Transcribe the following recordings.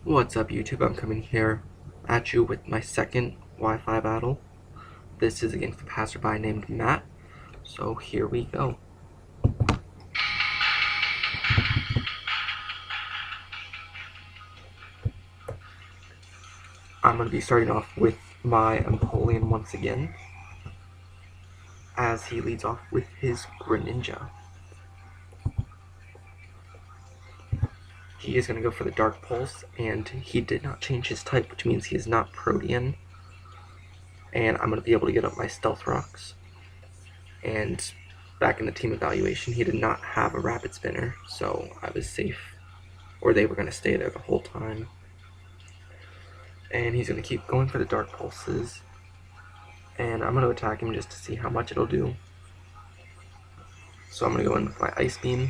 What's up, YouTube? I'm coming here at you with my second Wi-Fi battle. This is against a passerby named Matt, so here we go. I'm going to be starting off with my Empoleon once again, as he leads off with his Greninja. He is going to go for the Dark Pulse, and he did not change his type, which means he is not Protean. And I'm going to be able to get up my Stealth Rocks. And back in the team evaluation, he did not have a Rapid Spinner, so I was safe. Or they were going to stay there the whole time. And he's going to keep going for the Dark Pulses. And I'm going to attack him just to see how much it'll do. So I'm going to go in with my Ice Beam.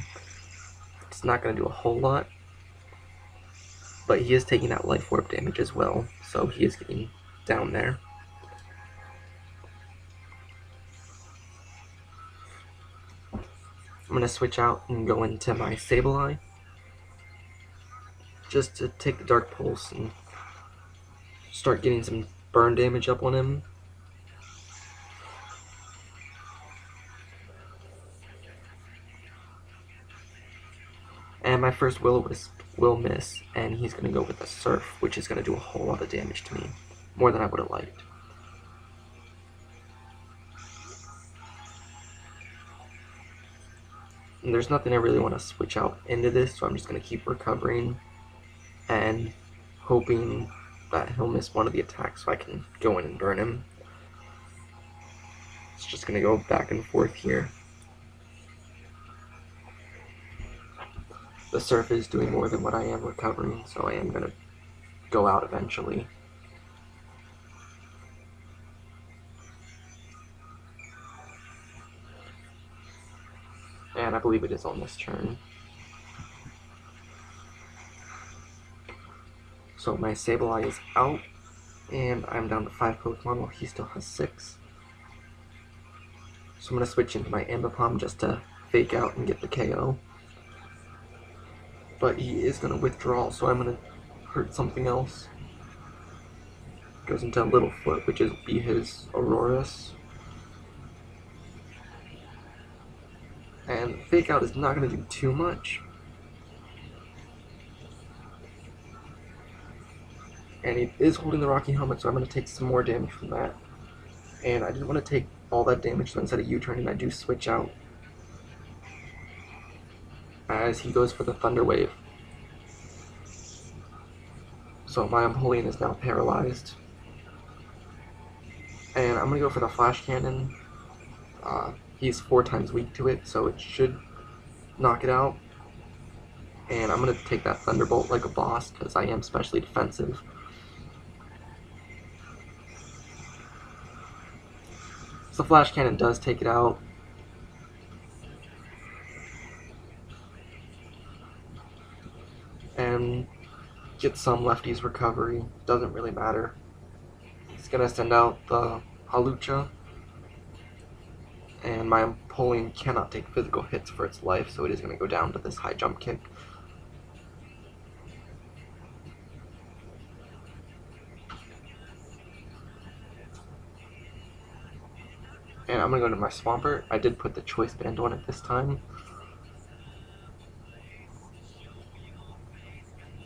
It's not going to do a whole lot, but he is taking that Life Orb damage as well, so he is getting down there. I'm going to switch out and go into my Sableye, just to take the Dark Pulse and start getting some burn damage up on him. And my first Will-O-Wisp will miss, and he's going to go with a Surf, which is going to do a whole lot of damage to me, more than I would have liked. And there's nothing I really want to switch out into this, so I'm just going to keep recovering and hoping that he'll miss one of the attacks so I can go in and burn him. It's just going to go back and forth here. The Surf is doing more than what I am recovering, so I am going to go out eventually. And I believe it is on this turn. So my Sableye is out, and I'm down to 5 Pokemon while he still has 6. So I'm going to switch into my Ambipom just to fake out and get the KO. But he is going to withdraw, so I'm going to hurt something else. Goes into Littlefoot, which is be his Aurorus. And fake out is not going to do too much. And he is holding the Rocky Helmet, so I'm going to take some more damage from that. And I didn't want to take all that damage, so instead of U-turning, I do switch out as he goes for the Thunder Wave. So my Empoleon is now paralyzed. And I'm going to go for the Flash Cannon. He's 4 times weak to it, so it should knock it out. And I'm going to take that Thunderbolt like a boss, because I am specially defensive. So the Flash Cannon does take it out. And get some lefties recovery. Doesn't really matter. He's going to send out the Hawlucha. And my Empoleon cannot take physical hits for its life, so it is going to go down to this high jump kick. And I'm going to go to my Swampert. I did put the Choice Band on it this time.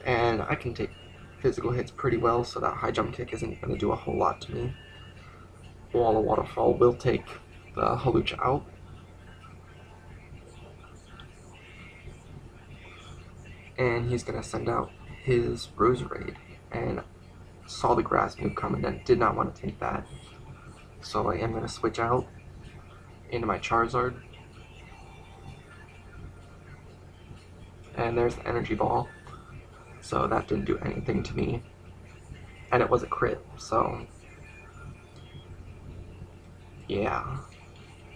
And I can take physical hits pretty well, so that high jump kick isn't going to do a whole lot to me. Wall of Waterfall will take the Hawlucha out. And he's going to send out his Roserade, and saw the grass move coming and did not want to take that. So I am going to switch out into my Charizard. And there's the Energy Ball. So that didn't do anything to me. And it was a crit, so yeah.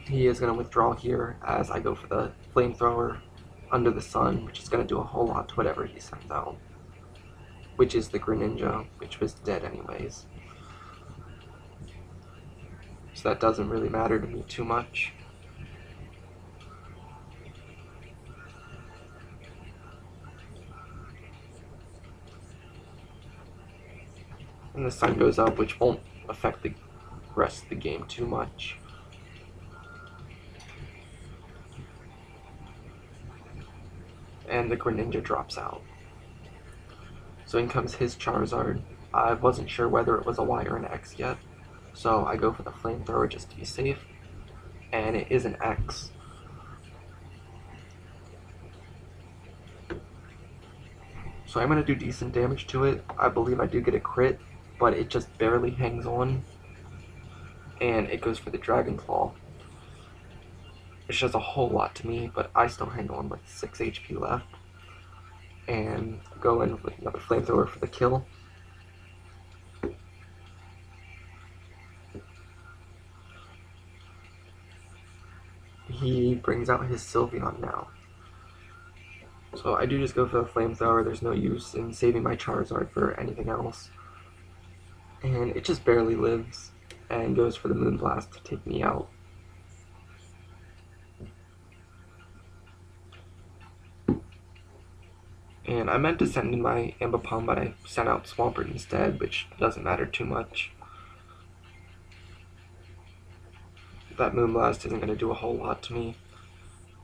He is going to withdraw here as I go for the Flamethrower Under the Sun, which is going to do a whole lot to whatever he sends out. Which is the Greninja, which was dead anyways. So that doesn't really matter to me too much. and the sun goes up, which won't affect the rest of the game too much. And the Greninja drops out. So in comes his Charizard. I wasn't sure whether it was a Y or an X yet, so I go for the Flamethrower just to be safe, and it is an X. So I'm going to do decent damage to it. I believe I do get a crit, but it just barely hangs on, and it goes for the Dragon Claw. It's just a whole lot to me, but I still hang on with 6 HP left. And go in with another Flamethrower for the kill. He brings out his Sylveon now. So I do just go for the Flamethrower. There's no use in saving my Charizard for anything else. And it just barely lives and goes for the Moonblast to take me out. And I meant to send in my Ambipom, but I sent out Swampert instead, which doesn't matter too much. That Moonblast isn't going to do a whole lot to me.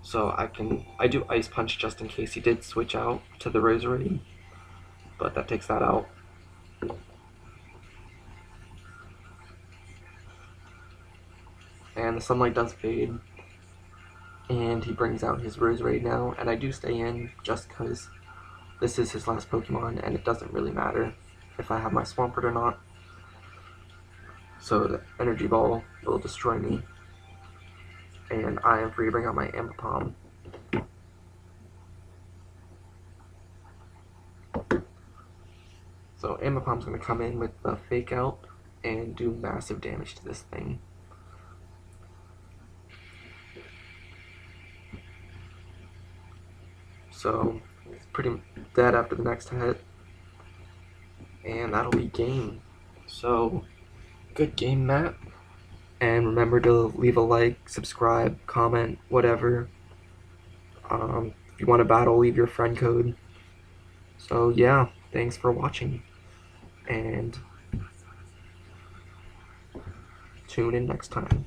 So I do Ice Punch just in case he did switch out to the Roserade, but that takes that out. And the sunlight does fade, and he brings out his Roserade now, and I do stay in just because this is his last Pokemon, and it doesn't really matter if I have my Swampert or not. So the Energy Ball will destroy me, and I am free to bring out my Ambipom. So Ambipom's going to come in with the Fake Out and do massive damage to this thing. So it's pretty dead after the next hit, and that'll be game. So good game, Matt. And remember to leave a like, subscribe, comment, whatever. If you want to battle, leave your friend code. So yeah, thanks for watching, and tune in next time.